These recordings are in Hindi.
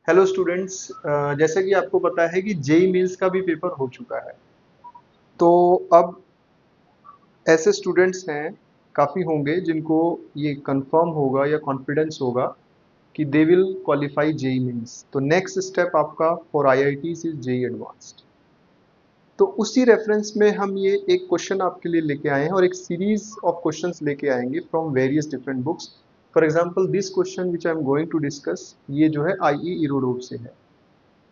हेलो स्टूडेंट्स, जैसा कि आपको पता है कि जेई मेंस का भी पेपर हो चुका है। तो अब ऐसे स्टूडेंट्स हैं, काफ़ी होंगे जिनको ये कंफर्म होगा या कॉन्फिडेंस होगा कि they will qualify JEE mains. तो नेक्स्ट स्टेप आपका for IITs is JEE advanced. तो उसी रेफरेंस में हम ये एक क्वेश्चन आपके लिए लेके आए हैं और एक सीरीज ऑफ क्वेश्चंस लेके आएंगे from various different books. For example this question which I am going to discuss, ये जो है आईई इरोडोव से है,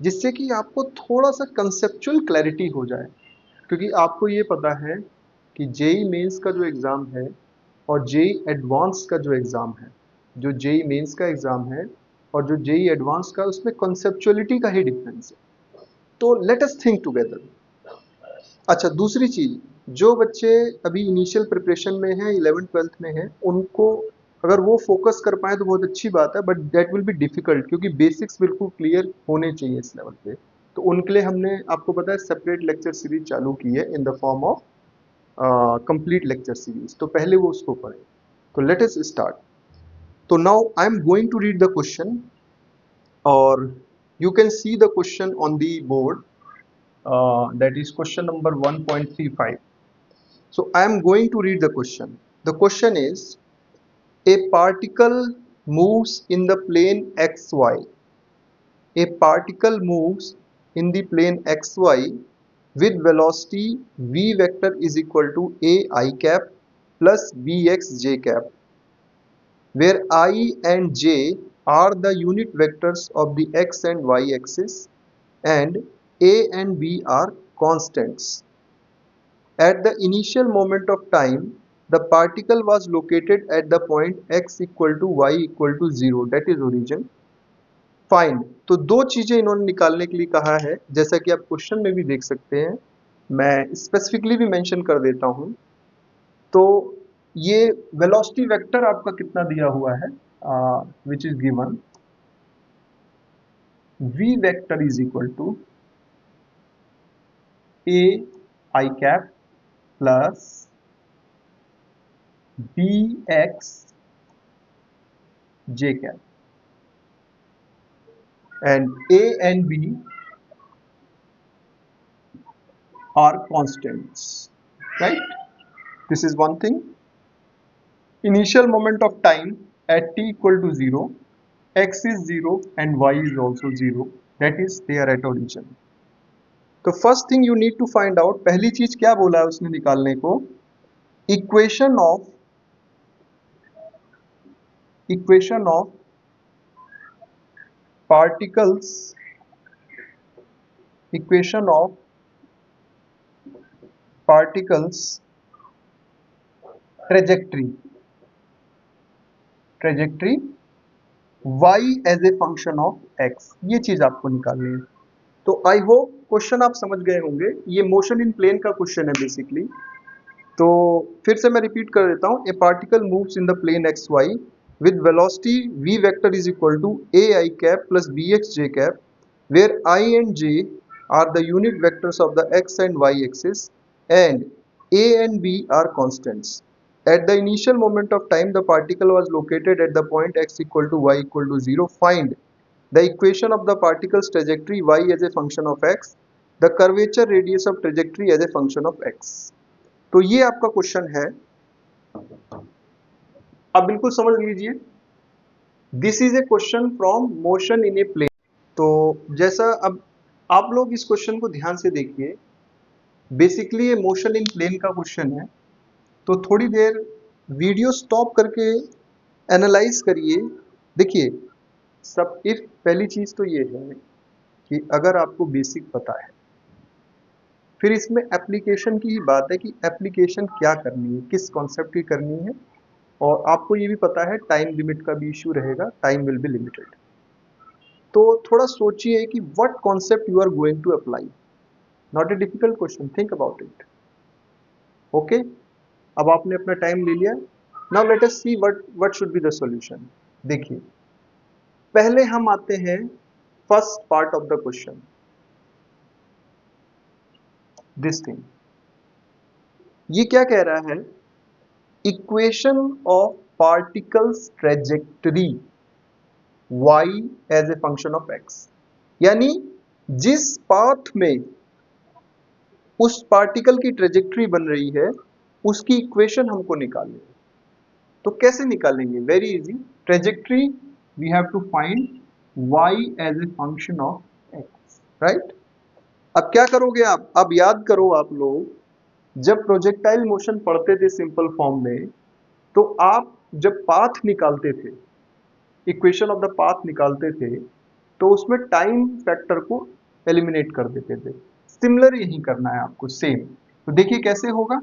जिससे कि आपको थोड़ा सा कंसेप्चुअल क्लैरिटी हो जाए। क्योंकि आपको ये पता है कि जेई मेंस का जो एग्ज़ाम है और जेई एडवांस का जो एग्ज़ाम है, जो जेई मेंस का एग्ज़ाम है और जो जेई एडवांस का, उसमें कंसेप्चुअलिटी का ही डिफरेंस है। तो लेट अस थिंक टुगेदर। अच्छा, दूसरी चीज़, जो बच्चे अभी इनिशियल प्रिपरेशन में हैं, 11th-12th में हैं, उनको अगर वो फोकस कर पाएँ तो बहुत अच्छी बात है, but that will be difficult क्योंकि बेसिक्स बिल्कुल क्लियर होने चाहिए इस लेवल पे। तो उनके लिए हमने, आपको पता है, सेपरेट लेक्चर सीरीज चालू की है in the form of complete lecture series. तो पहले वो उसको पढ़ें। तो लेट अस स्टार्ट। तो now I am going to read the question और you can see the question on the board, that is question number 1.35. So I am going to read the question. The question is, a particle moves in the plane xy. A particle moves in the plane xy with velocity v vector is equal to a I cap plus bx j cap, where I and j are the unit vectors of the x and y axis and a and b are constants. At the initial moment of time, the particle was located at the point x equal to y equal to 0, that is origin. Find. तो दो चीजें इन्होंने निकालने के लिए कहा है, जैसा कि आप क्वेश्चन में भी देख सकते हैं। मैं स्पेसिफिकली भी मेंशन कर देता हूं। तो ये वेलोसिटी वेक्टर आपका कितना दिया हुआ है, which is given, v vector is equal to a I cap plus bx j cap, and a and b are constants, right? This is one thing. Initial moment of time at t equal to 0, x is 0 and y is also 0, that is they are at origin. तो first thing you need to find out, पहली चीज क्या बोला है उसने निकालने को, equation of particles, equation of particles trajectory, trajectory y as a function of x, ये चीज आपको निकालनी है। तो आई होप क्वेश्चन आप समझ गए होंगे। ये मोशन इन प्लेन का क्वेश्चन है बेसिकली। तो फिर से मैं रिपीट कर देता हूँ। A particle moves in the plane X Y with velocity v vector is equal to a I cap plus bx j cap, where I and j are the unit vectors of the x and y axis and a and b are constants. At the initial moment of time, the particle was located at the point x equal to y equal to 0. Find the equation of the particle's trajectory y as a function of x, the curvature radius of trajectory as a function of x. तो ये आपका क्वेश्चन है, आप बिल्कुल समझ लीजिए। This is a question from motion in a plane. तो जैसा, अब आप लोग इस क्वेश्चन को ध्यान से देखिए। बेसिकली ये मोशन इन प्लेन का क्वेश्चन है। तो थोड़ी देर वीडियो स्टॉप करके एनालाइज करिए। देखिए, सब इफ पहली चीज तो ये है कि अगर आपको बेसिक पता है, फिर इसमें एप्लीकेशन की ही बात है कि एप्लीकेशन क्या करनी है, किस कॉन्सेप्ट की करनी है। और आपको ये भी पता है टाइम लिमिट का भी इश्यू रहेगा, टाइम विल बी लिमिटेड। तो थोड़ा सोचिए कि what concept you are going to apply. Not a difficult question, think about it. Okay, अब आपने अपना टाइम ले लिया। Now let us see what should be the solution. देखिए, पहले हम आते हैं first part of the question, this thing. ये क्या कह रहा है, equation of particles trajectory y as a function of x, यानी जिस पाथ में उस पार्टिकल की ट्रेजेक्ट्री बन रही है उसकी इक्वेशन हमको निकालनी है। तो कैसे निकालेंगे? Very easy, trajectory we have to find y as a function of x, right. अब क्या करोगे आप? अब याद करो आप लोग जब प्रोजेक्टाइल मोशन पढ़ते थे सिंपल फॉर्म में, तो आप जब पाथ निकालते थे, इक्वेशन ऑफ द पाथ निकालते थे, तो उसमें टाइम फैक्टर को एलिमिनेट कर देते थे। सिमिलर यही करना है आपको, सेम। तो देखिए कैसे होगा।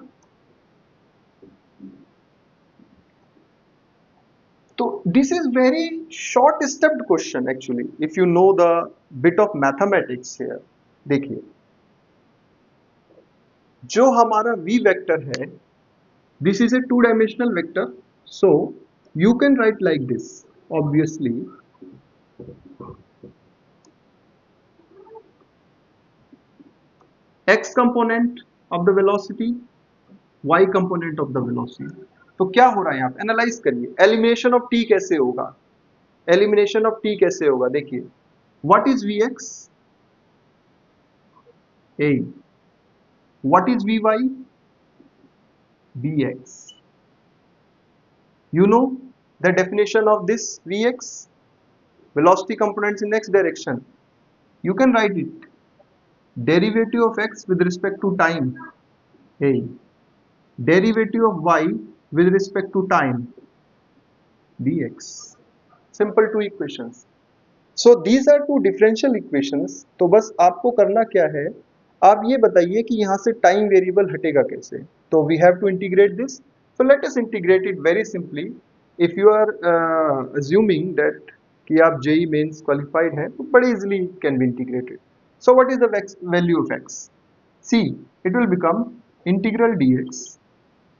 तो this is very short stepped question actually, if you know the bit of mathematics here. देखिए जो हमारा v वेक्टर है, this is A two dimensional vector, so you can write like this obviously. x component of the velocity, y component of the velocity। तो क्या हो रहा है यहाँ पे? एनालाइज करिए। एलिमिनेशन ऑफ t कैसे होगा? एलिमिनेशन ऑफ t कैसे होगा? देखिए what is vx? a। What is vy? bx। you know the definition of this vx, velocity components in x direction. You can write it, derivative of x with respect to time, a, derivative of y with respect to time, dx। simple two equations। so these are two differential equations। तो बस आपको करना क्या है, आप ये बताइए कि यहाँ से टाइम वेरिएबल हटेगा कैसे। तो we have to integrate this। so let us integrate it very simply। if you are assuming that कि आप JEE मेंस क्वालिफाइड हैं, तो बड़े easily can be integrated। so what is the value of x? see, it will become integral dx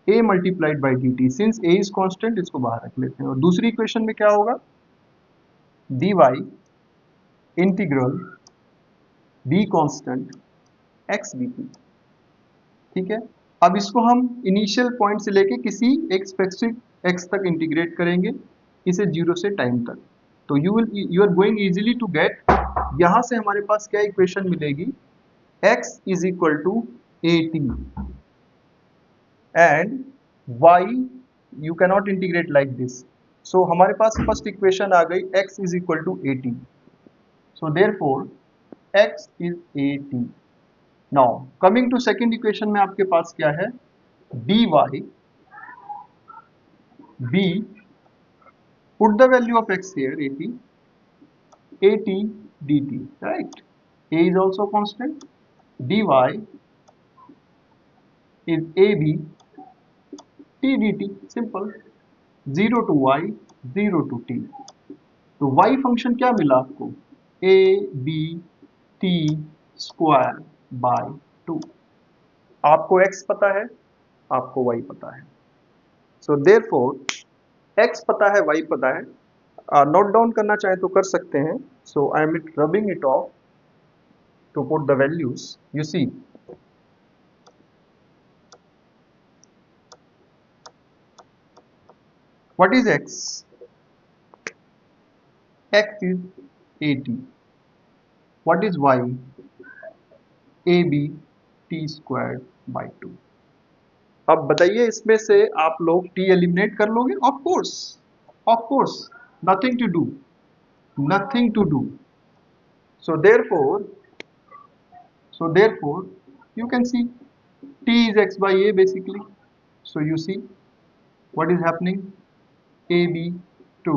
a multiplied by dt। since a is constant, इसको बाहर रख लेते हैं। और दूसरी इक्वेशन में क्या होगा? dy integral b constant x dt। ठीक है। अब इसको हम इनिशियल पॉइंट से लेके किसी एक स्पेसिफिक x तक इंटीग्रेट करेंगे, इसे 0 से टाइम तक। तो you are going easily to get, यहां से हमारे पास क्या इक्वेशन मिलेगी? x is equal to at and y you cannot integrate like this. So हमारे पास फर्स्ट इक्वेशन आ गई, x is equal to 80। So therefore x is 80। now coming to second equation में आपके पास क्या है? dy b, put the value of x here, 80, 80 dt, right? a is also constant, dy is ab t dt, simple। 0 to y, 0 to t। तो y फंक्शन क्या मिला आपको? a b t square by 2। आपको x पता है, आपको y पता है। सो देयरफॉर x पता है, y पता है। नोट डाउन करना चाहे तो कर सकते हैं। So I am rubbing it off to put the values. You see what is x? x is 80। What is y? ab t square by 2। अब बताइए इसमें से आप लोग t एलिमिनेट कर लोगे? Of course, nothing to do, nothing to do. so therefore you can see t is x by a basically। so you see what is happening? ab to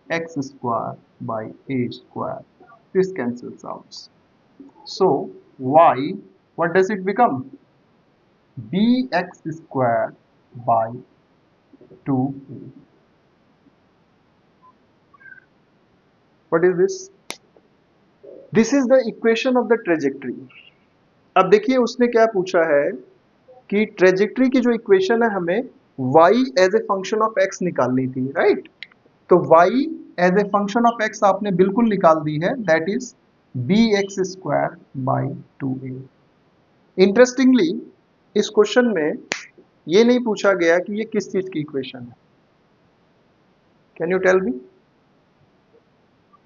x square by a square, this cancels out। so y, what does it become? bx square by 2a। what is this? this is the equation of the trajectory। अब देखिए उसने क्या पूछा है कि ट्रेजेक्ट्री की जो इक्वेशन है, हमें y as a function of x निकालनी थी, राइट? तो y as a function of x आपने बिल्कुल निकाल दी है, that is bx square by 2a। Interestingly इस क्वेश्चन में ये नहीं पूछा गया कि ये किस चीज की इक्वेशन है। Can you tell me?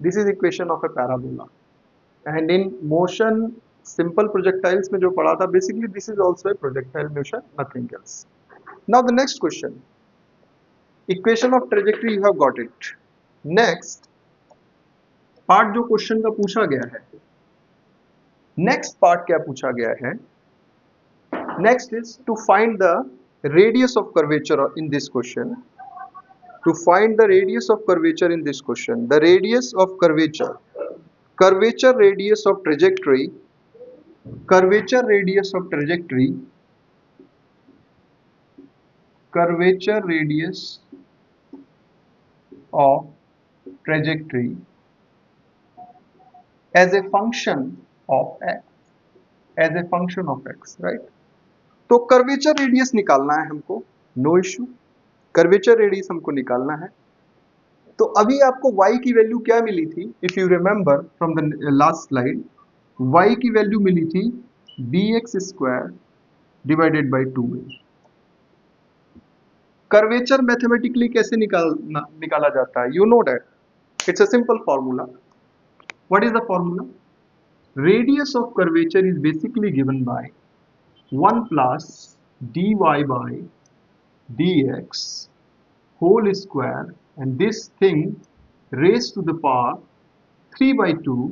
This is equation of a parabola. And in motion simple projectiles में जो पढ़ा था, basically this is also a projectile motion, nothing else. Now the next question, equation of trajectory you have got it. Next part जो क्वेश्चन का पूछा गया है, नेक्स्ट पार्ट क्या पूछा गया है, next is to find the radius of curvature in this question. To find the radius of curvature in this question, the radius of curvature, curvature radius of trajectory, curvature radius of trajectory, curvature radius of trajectory as a function of x, as a function of x, right? तो कर्वेचर रेडियस निकालना है हमको, नो इश्यू, कर्वेचर रेडियस हमको निकालना है। तो अभी आपको y की वैल्यू क्या मिली थी, if you remember from the last slide, y की वैल्यू मिली थी bx² divided by 2a। Curvature mathematically कैसे निकाला जाता है, you know that, it's a simple formula. What is the formula? Radius of curvature is basically given by 1 plus dy by dx whole square, and this thing raised to the power 3/2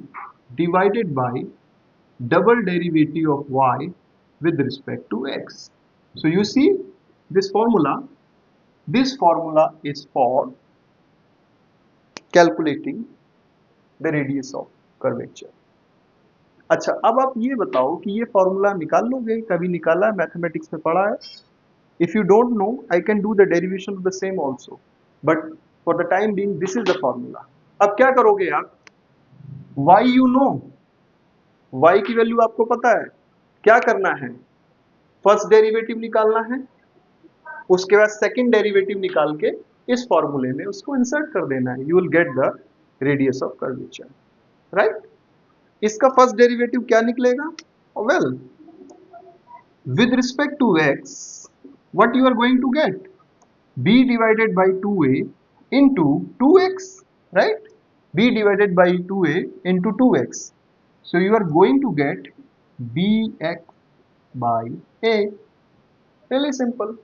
divided by double derivative of y with respect to x. So you see this formula is for calculating the radius of curvature. अच्छा, अब आप ये बताओ कि ये फॉर्मूला निकाल लोगे, कभी निकाला है, मैथमेटिक्स में पढ़ा है? If you don't know, I can do the derivation of the same also, but for the time being this is the formula. अब क्या करोगे आप, y यू नो, y की वैल्यू आपको पता है, क्या करना है, फर्स्ट डेरिवेटिव निकालना है, उसके बाद सेकंड डेरिवेटिव निकाल के इस फॉर्मूले में उसको इंसर्ट कर देना है, you will get the radius of curvature, right? इसका फर्स्ट डेरिवेटिव क्या निकलेगा? Well, with respect to x, what you are going to get, b divided by 2a into 2x, राइट? b divided by 2a into 2x, so you are going to get bx by a, really simple.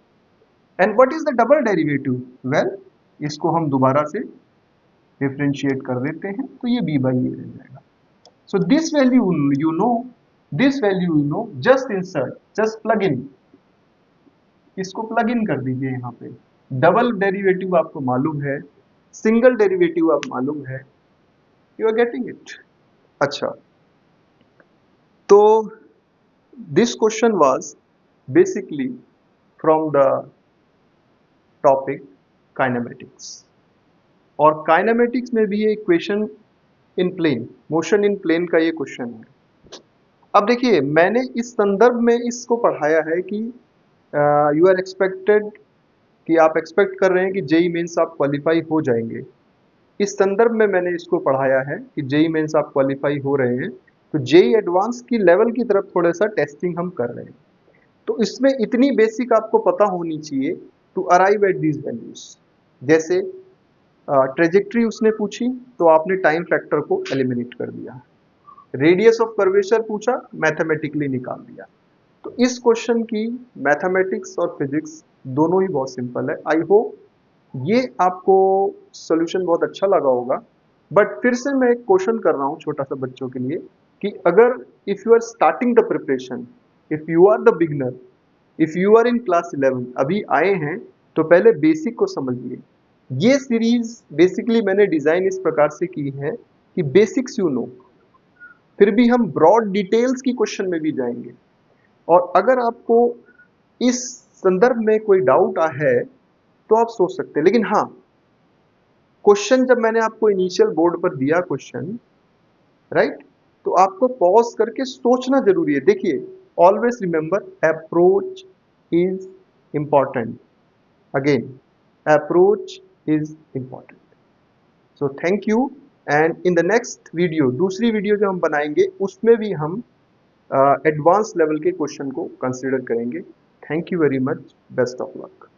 And what is the double derivative? Well, इसको हम दोबारा से डिफरेंशिएट कर देते हैं, तो ये b बाय a रह जाएगा। So this value you know, this value you know, just insert, just plug in, इसको प्लग इन कर दीजिए यहाँ पे। डबल डेरिवेटिव आपको मालूम है, सिंगल डेरिवेटिव आप मालूम है, यू आर गेटिंग इट। अच्छा, तो this question was basically from the topic kinematics, और काइनेमेटिक्स में भी ये equation in plane, motion in plane का ये क्वेश्चन है। अब देखिए, मैंने इस संदर्भ में इसको पढ़ाया है कि यू आर एक्सपेक्टेड, कि आप एक्सपेक्ट कर रहे हैं कि जेई मेंस आप क्वालिफाई हो जाएंगे। इस संदर्भ में मैंने इसको पढ़ाया है कि जेई मेंस आप क्वालिफाई हो रहे हैं, तो जेई एडवांस की लेवल की तरफ थोड़ा सा टेस्टिंग हम कर रहे हैं। तो इसमें इतनी बेसिक आपको पता होनी चाहिए to arrive at these values. जैसे ट्रेजेक्ट्री उसने पूछी तो आपने टाइम फैक्टर को एलिमिनेट कर दिया, रेडियस ऑफ कर्वेचर पूछा, मैथमेटिकली निकाल दिया। तो इस क्वेश्चन की मैथमेटिक्स और फिजिक्स दोनों ही बहुत सिंपल है। आई होप ये आपको सॉल्यूशन बहुत अच्छा लगा होगा। बट फिर से मैं एक क्वेश्चन कर रहा हूँ छोटा सा बच्चों के लिए, कि अगर if you are starting the preparation, if you are the beginner, if you are in class 11, अभी आए हैं, तो पहले बेसिक को समझिए। ये सीरीज बेसिकली मैंने डिजाइन इस प्रकार से की है कि बेसिक्स यू नो, फिर भी हम ब्रॉड डिटेल्स की क्वेश्चन में भी जाएंगे। और अगर आपको इस संदर्भ में कोई डाउट है तो आप सोच सकते हैं। लेकिन हाँ, क्वेश्चन जब मैंने आपको इनिशियल बोर्ड पर दिया क्वेश्चन, राइट, तो आपको पॉज करके सोचना जरूरी है। देखिए, always remember, approach is important. Again, approach is important. So thank you. And in the next video, दूसरी वीडियो जो हम बनाएंगे, उसमें भी हम एडवांस लेवल के क्वेश्चन को कंसिडर करेंगे। Thank you very much, best of luck.